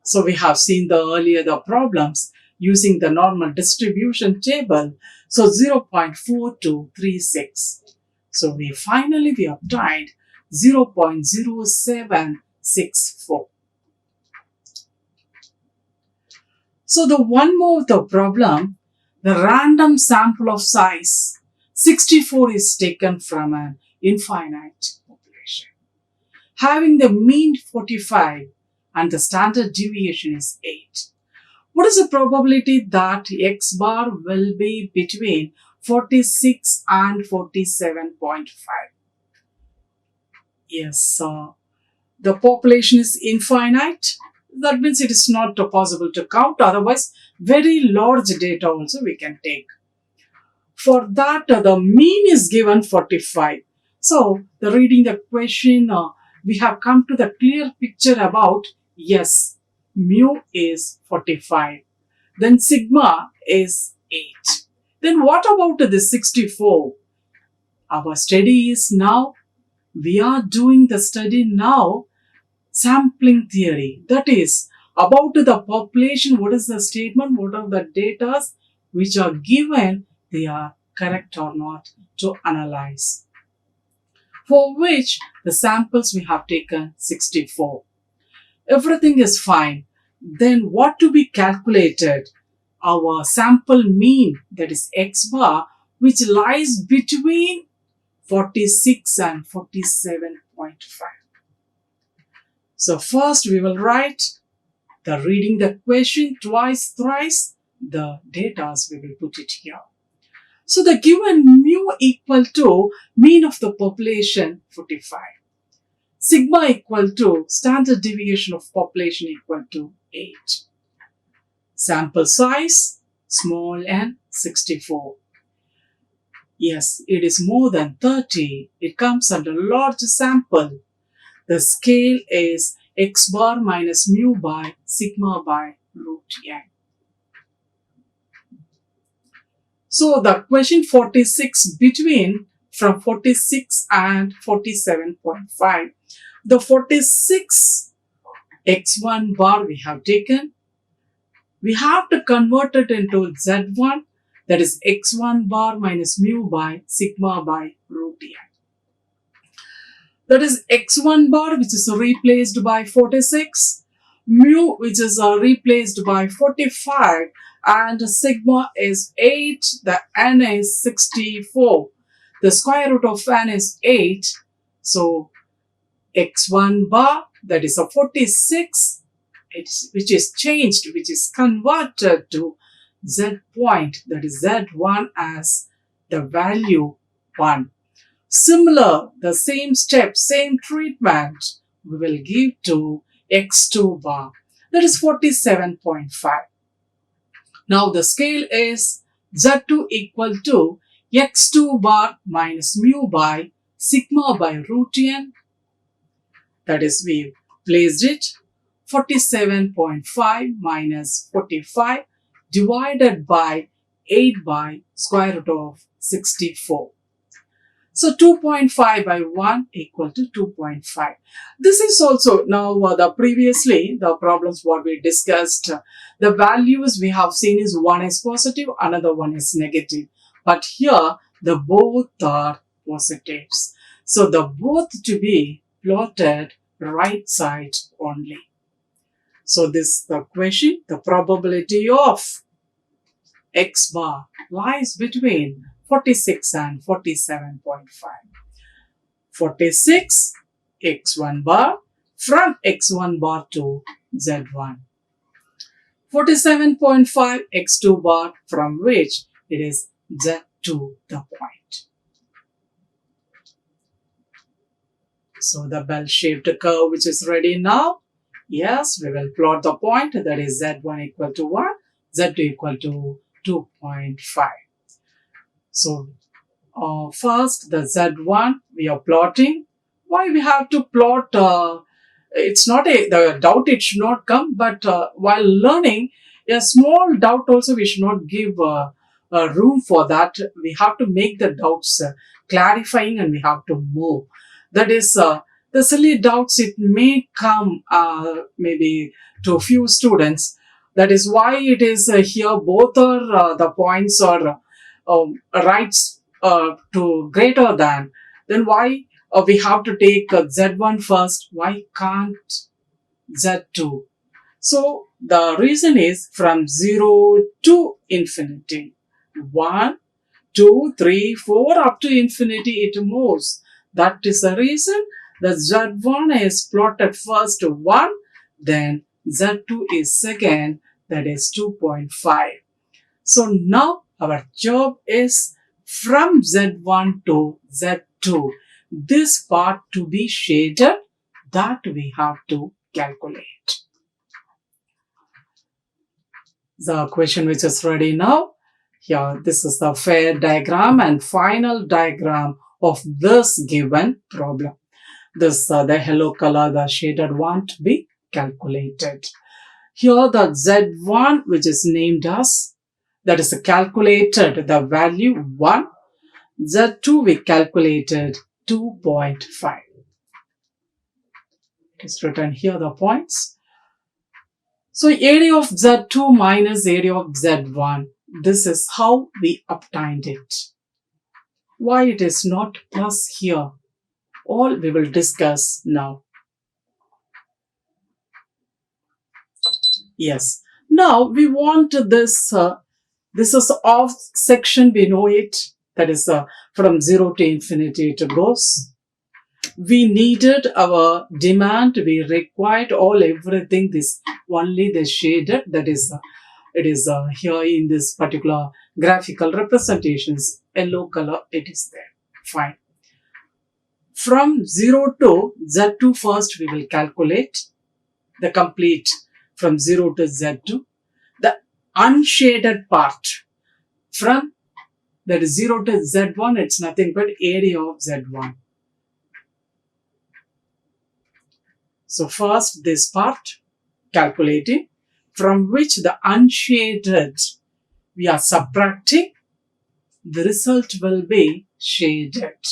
so we have seen the problems using the normal distribution table. So 0.4236. So we obtained 0.0764. So the one more the problem, the random sample of size 64 is taken from an infinite population, having the mean 45 and the standard deviation is 8. What is the probability that X bar will be between 46 and 47.5? Yes, the population is infinite. That means it is not possible to count. Otherwise, very large data also we can take. For that, the mean is given 45. So, reading the question, we have come to the clear picture about, yes, mu is 45. Then sigma is 8. Then what about the 64? Our study is now, we are doing the study now, sampling theory. That is, about the population, what is the statement, what are the data which are given, they are correct or not to analyze. For which the samples we have taken 64. Everything is fine. Then what to be calculated? Our sample mean, that is X bar, which lies between 46 and 47.5. So first we will write the reading the question twice, thrice, the data we will put it here. So the given mu equal to mean of the population 45. Sigma equal to standard deviation of population equal to 8. Sample size small n 64. Yes, it is more than 30. It comes under large sample. The scale is X bar minus mu by sigma by root n. So the question 46 between from 46 and 47.5. The 46 x1 bar we have taken. We have to convert it into z1, that is x1 bar minus mu by sigma by root n. That is x1 bar which is replaced by 46, mu which is replaced by 45, and sigma is 8, the n is 64. The square root of n is 8, so x1 bar, that is a 46, which is changed, which is converted to z point, that is z1 as the value 1. Similar, the same step, same treatment we will give to x2 bar, that is 47.5. Now the scale is z2 equal to x2 bar minus mu by sigma by root n, that is we placed it 47.5 minus 45 divided by 8 by square root of 64. So 2.5 by 1 equal to 2.5. This is also now the previously the problems what we discussed. The values we have seen is one is positive, another one is negative. But here the both are positives. So the both to be plotted right side only. So this the question, the probability of X bar lies between 46 and 47.5. 46 x1 bar from x1 bar to z1. 47.5 x2 bar from which it is z2 the point. So the bell-shaped curve which is ready now. Yes, we will plot the point, that is z1 equal to 1, z2 equal to 2.5. So first the z1 we are plotting. Why we have to plot? It's not the doubt it should not come, but while learning A small doubt also we should not give room for that. We have to make the doubts clarifying, and we have to move. That is the silly doubts, it may come maybe to a few students. That is why it is here both are the points are rights to greater than. Then why we have to take Z1 first? Why can't Z2? So the reason is from 0 to infinity. 1, 2, 3, 4 up to infinity it moves. That is the reason the Z1 is plotted first 1, then Z2 is second, that is 2.5. So now our job is from Z1 to Z2. This part to be shaded, that we have to calculate. The question which is ready now. Here, this is the fair diagram and final diagram of this given problem. This the yellow color, the shaded one to be calculated. Here the Z1 which is named as, that is calculated the value 1. Z2 we calculated 2.5. It is written here the points. So area of Z2 minus area of Z1. This is how we obtained it. Why it is not plus here? All we will discuss now. Yes. Now we want this. This is off section. We know it. That is from 0 to infinity it goes. We needed our demand. We required everything. This only the shaded. That is. It is here in this particular graphical representations, yellow color, it is there. Fine. From 0 to Z2 first we will calculate the complete from 0 to Z2. The unshaded part from that is 0 to Z1, it's nothing but area of Z1. So first this part calculating, from which the unshaded we are subtracting, the result will be shaded.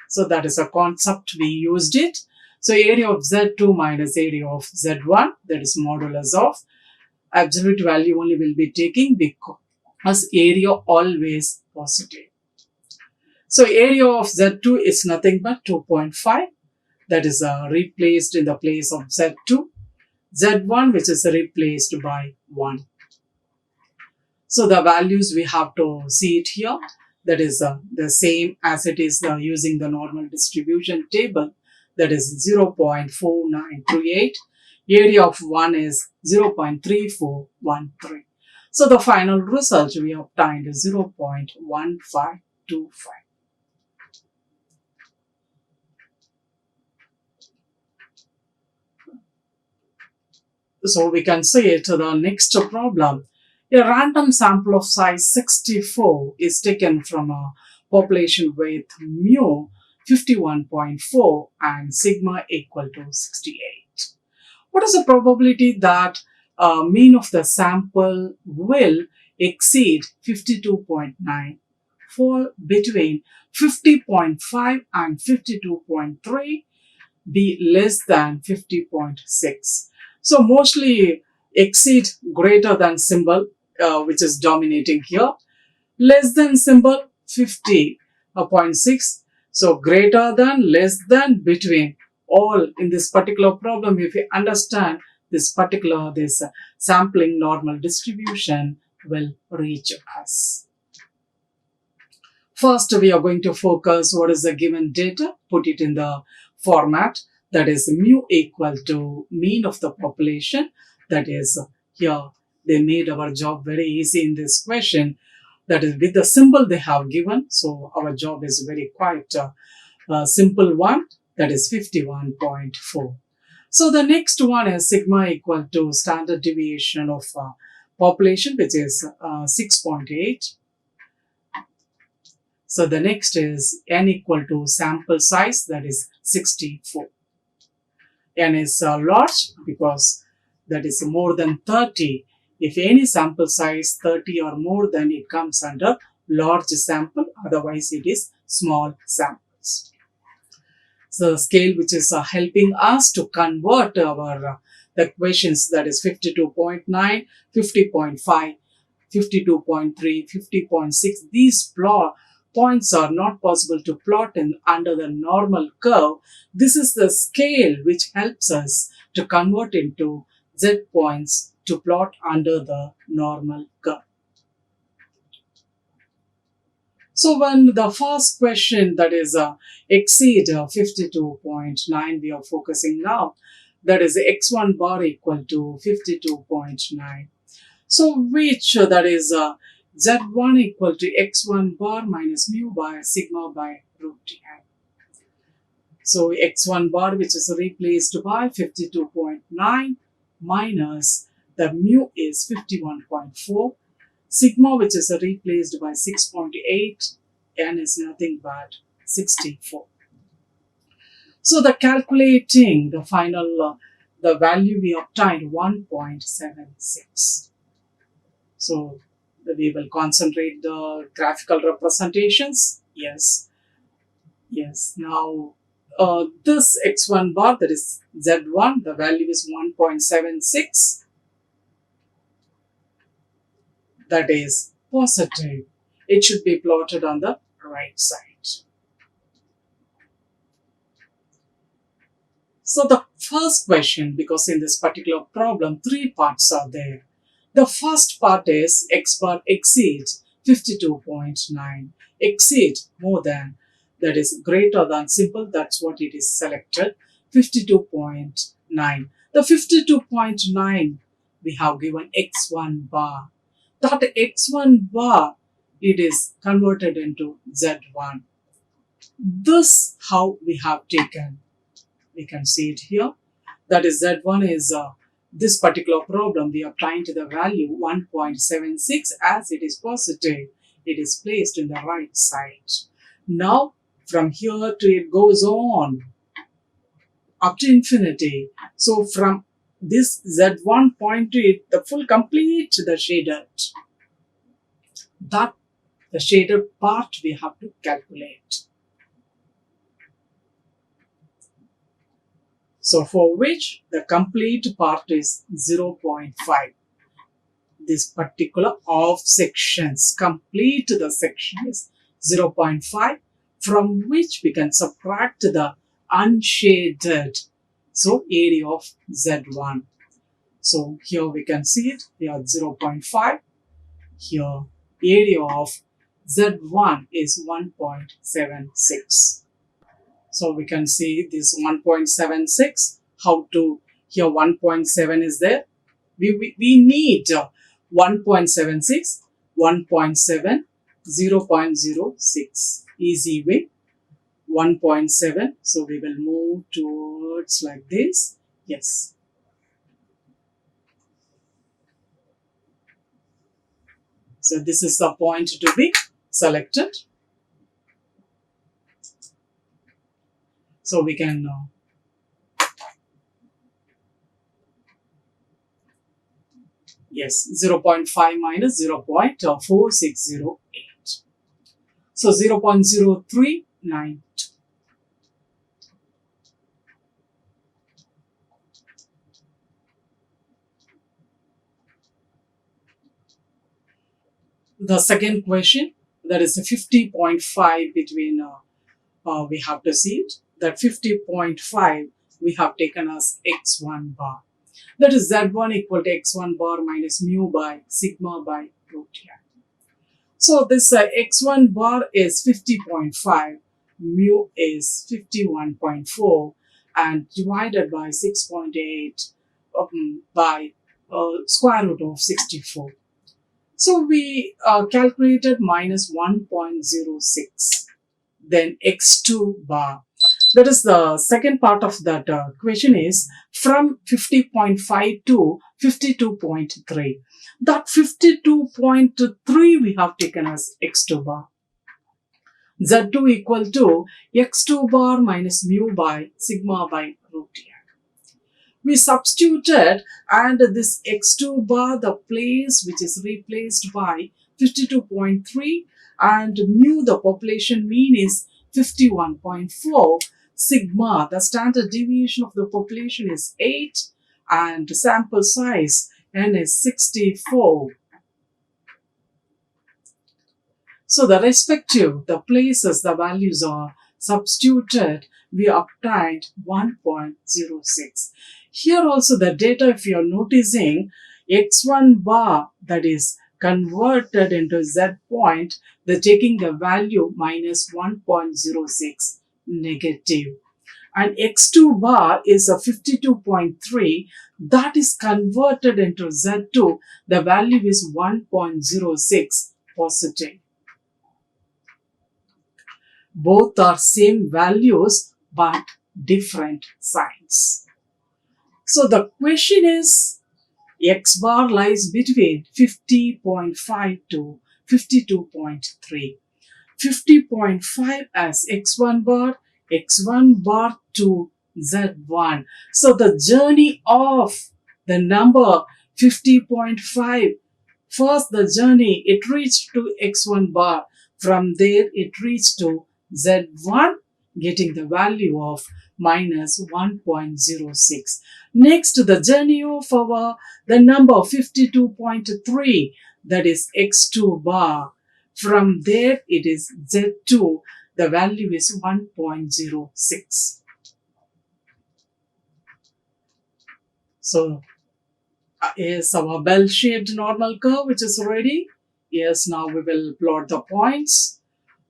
So that is a concept we used it. So area of Z2 minus area of Z1, that is modulus of absolute value only will be taking because area always positive. So area of Z2 is nothing but 2.5, that is replaced in the place of Z2. Z1 which is replaced by 1. So the values we have to see it here. That is the same as it is using the normal distribution table. That is 0.4938. Area of 1 is 0.3413. So the final result we obtained is 0.1525. So we can say to the next problem. A random sample of size 64 is taken from a population with mu 51.4 and sigma equal to 68. What is the probability that mean of the sample will exceed 52.9, fall between 50.5 and 52.3, be less than 50.6? So mostly exceed greater than symbol which is dominating here, less than symbol 50.6. So greater than, less than, between, all in this particular problem. If we understand this particular sampling normal distribution will reach us. First we are going to focus what is the given data, put it in the format, that is mu equal to mean of the population. That is here they made our job very easy in this question. That is with the symbol they have given. So our job is very quite simple one. That is 51.4. So the next one is sigma equal to standard deviation of population, which is 6.8. So the next is n equal to sample size, that is 64. N is large because that is more than 30. If any sample size 30 or more, then it comes under large sample, otherwise it is small samples. So the scale which is helping us to convert our the equations, that is 52.9, 50.5, 52.3, 50.6. These points are not possible to plot under the normal curve. This is the scale which helps us to convert into Z points to plot under the normal curve. So when the first question, that is exceed 52.9, we are focusing now, that is x1 bar equal to 52.9. So which that is z1 equal to x1 bar minus mu by sigma by root n. So x1 bar, which is replaced by 52.9 minus the mu is 51.4. Sigma, which is replaced by 6.8, n is nothing but 64. So the calculating the final, the value we obtained 1.76. So we will concentrate the graphical representations. Yes. Now this x1 bar, that is z1, the value is 1.76. That is positive. It should be plotted on the right side. So the first question, because in this particular problem, 3 parts are there. The first part is x bar exceeds 52.9. Exceed more than, that is greater than, simple, that's what it is selected, 52.9. The 52.9, we have given x1 bar. That x1 bar, it is converted into z1. This how we have taken. We can see it here. That is z1 is this particular problem. We are trying to the value 1.76 as it is positive. It is placed in the right side. Now from here to it goes on up to infinity. So from this z1 point to it, the full complete the shaded. That the shaded part we have to calculate. So for which the complete part is 0.5. This particular of sections, complete the section is 0.5, from which we can subtract the unshaded. So area of Z1. So here we can see it, here 0.5. Here area of Z1 is 1.76. So we can see this 1.76. How to, here 1.7 is there. We need 1.76, 1.7, 0.06. Easy way. 1.7. So we will move towards like this. Yes. So this is the point to be selected. So we can yes, 0.5 minus 0.4608. So 0.0392. The second question, that is a 50.5 between, we have to see it. That 50.5 we have taken as x1 bar. That is z1 equal to x1 bar minus mu by sigma by root n. So this x1 bar is 50.5, mu is 51.4, and divided by 6.8 by square root of 64. So we calculated minus 1.06. Then x2 bar. That is the second part of that question is from 50.5 to 52.3. That 52.3 we have taken as x2 bar. Z2 equal to x2 bar minus mu by sigma by root n. We substituted, and this x2 bar, the place which is replaced by 52.3, and mu, the population mean, is 51.4. Sigma, the standard deviation of the population, is 8, and sample size n is 64. So the places, the values are substituted, we obtained 1.06. Here also the data, if you are noticing, x1 bar, that is converted into z point, they're taking the value minus 1.06 negative. And x2 bar is a 52.3, that is converted into z2, the value is 1.06 positive. Both are same values but different signs. So the question is, x bar lies between 50.5 to 52.3. 50.5 as x1 bar to z1. So the journey of the number 50.5, first the journey, it reached to x1 bar. From there it reached to z1, getting the value of minus 1.06. Next, the journey of the number 52.3, that is x2 bar. From there it is z2, the value is 1.06. So is our bell-shaped normal curve which is ready. Yes, now we will plot the points.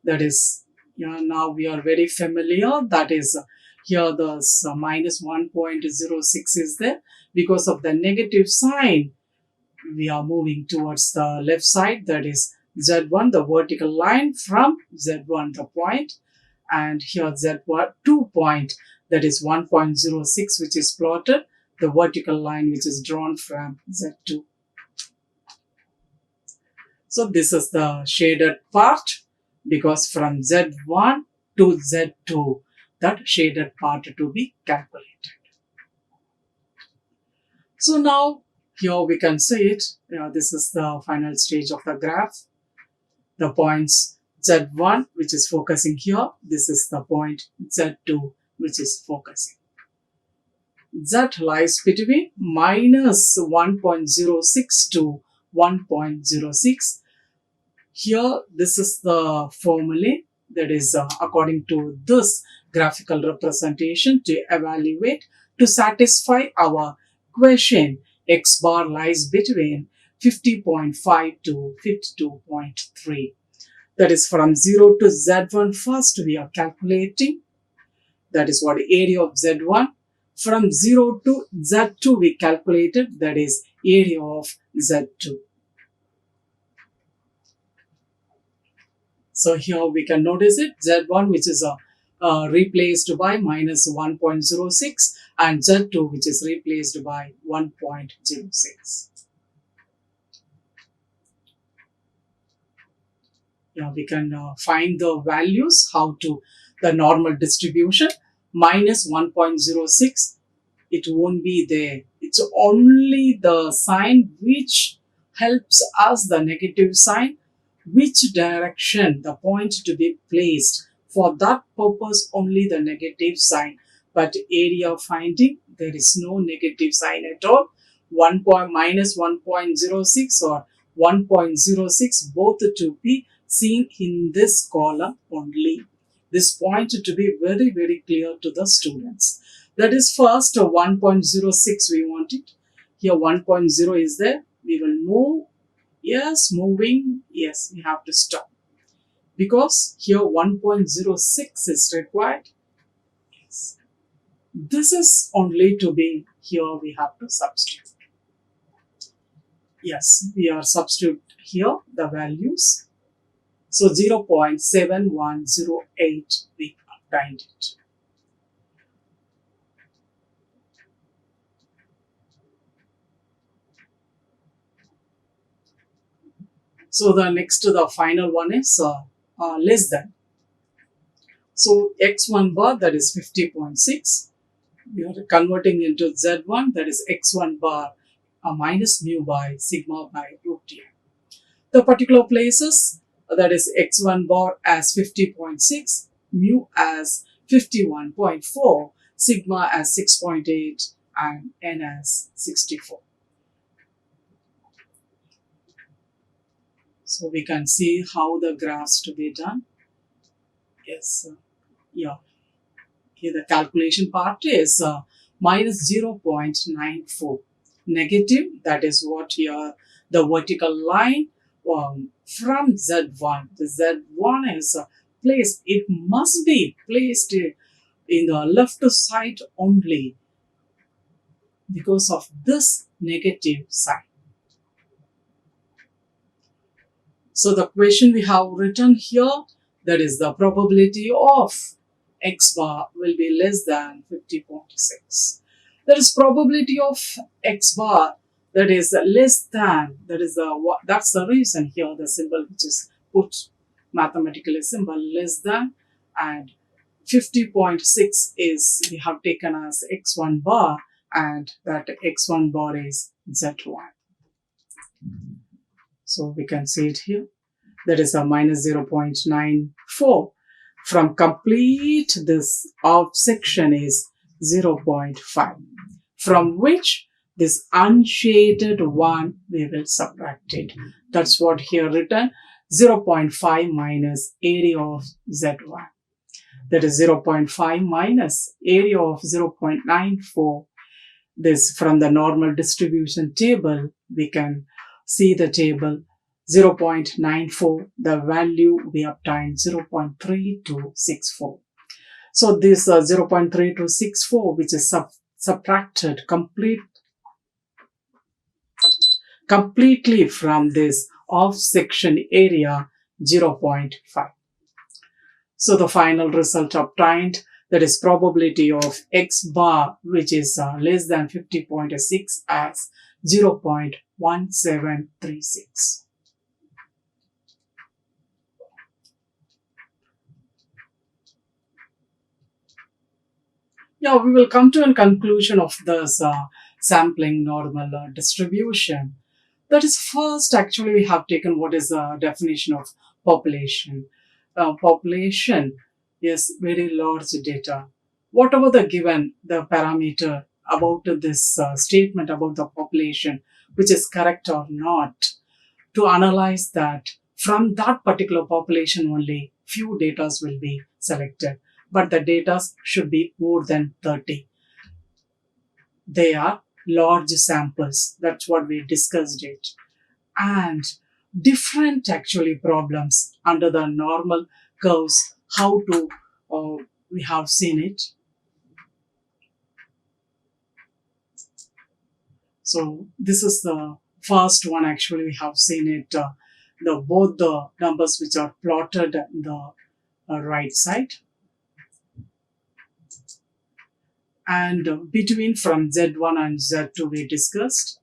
That is, now we are very familiar. That is, here the minus 1.06 is there. Because of the negative sign, we are moving towards the left side. That is z1, the vertical line from z1, the point. And here z2 point, that is 1.06, which is plotted. The vertical line which is drawn from z2. So this is the shaded part, because from z1 to z2, that shaded part to be calculated. So now here we can see it. This is the final stage of the graph. The points z1, which is focusing here. This is the point z2, which is focusing. Z lies between minus 1.06 to 1.06. Here, this is the formula, that is according to this graphical representation to evaluate, to satisfy our question. X bar lies between 50.5 to 52.3. That is from 0 to Z1 first we are calculating. That is what area of Z1. From 0 to Z2 we calculated, that is area of Z2. So here we can notice it, Z1 which is replaced by minus 1.06 and Z2 which is replaced by 1.06. We can find the values, how to, the normal distribution, minus 1.06, it won't be there. It's only the sign which helps us, the negative sign, which direction the point to be placed. For that purpose, only the negative sign. But area finding, there is no negative sign at all. Minus 1.06 or 1.06, both to be seen in this column only. This point to be very, very clear to the students. That is first 1.06 we want it. Here 1.0 is there. We will move. Yes, moving. Yes, we have to stop. Because here 1.06 is required. Yes. This is only to be, here we have to substitute. Yes, we are substitute here the values. So 0.7108 we obtained it. So the next, the final one is less than. So x1 bar, that is 50.6. we are converting into Z1, that is x1 bar minus mu by sigma by root t. The particular places, that is x1 bar as 50.6, mu as 51.4, sigma as 6.8, and n as 64. So we can see how the graphs to be done. Yes, yeah. Here the calculation part is minus 0.94. Negative, that is what here the vertical line from Z1. The Z1 is placed, it must be placed in the left side only because of this negative sign. So the question we have written here, that is the probability of x bar will be less than 50.6. That is probability of x bar that is less than, that's the reason here the symbol which is put mathematically symbol less than, and 50.6 is we have taken as x1 bar, and that x1 bar is z1. So we can see it here. That is a minus 0.94. From complete, this out section is 0.5. From which this unshaded one we will subtract it. That's what here written. 0.5 minus area of Z1. That is 0.5 minus area of 0.94. This from the normal distribution table, we can see the table 0.94, the value we obtained 0.3264. So this 0.3264, which is subtracted completely from this off section area 0.5. So the final result obtained, that is probability of x bar, which is less than 50.6 as 0.1736. Yeah, we will come to a conclusion of this sampling normal distribution. That is, first, actually, we have taken what is the definition of population. Population is very large data. Whatever the given, the parameter about this statement about the population, which is correct or not, to analyze that from that particular population only, few data will be selected. But the data should be more than 30. They are large samples. That's what we discussed it. And different actually problems under the normal curves, how to, we have seen it. So this is the first one actually we have seen it. Both the numbers which are plotted on the right side. And between from Z1 and Z2 we discussed.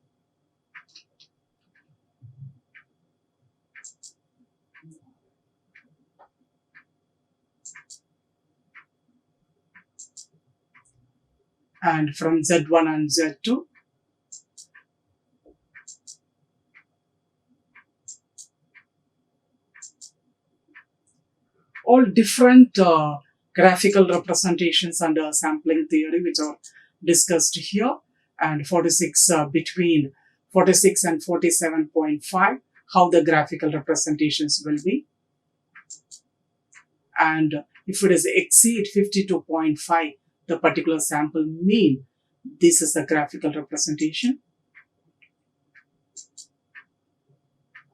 And from Z1 and Z2. All different graphical representations under sampling theory which are discussed here, and 46 between 46 and 47.5, how the graphical representations will be. And if it is exceed 52.5, the particular sample mean, this is the graphical representation.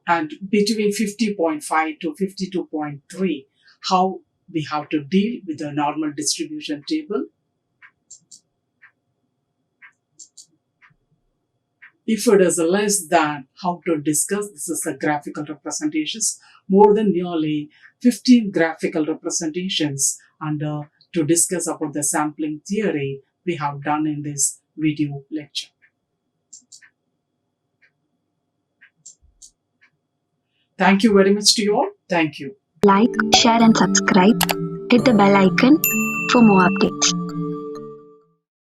And between 50.5 to 52.3, how we have to deal with the normal distribution table. If it is less than, how to discuss, this is the graphical representations, more than nearly 15 graphical representations under to discuss about the sampling theory we have done in this video lecture. Thank you very much to you all. Thank you. Like, share and subscribe. Hit the bell icon for more updates.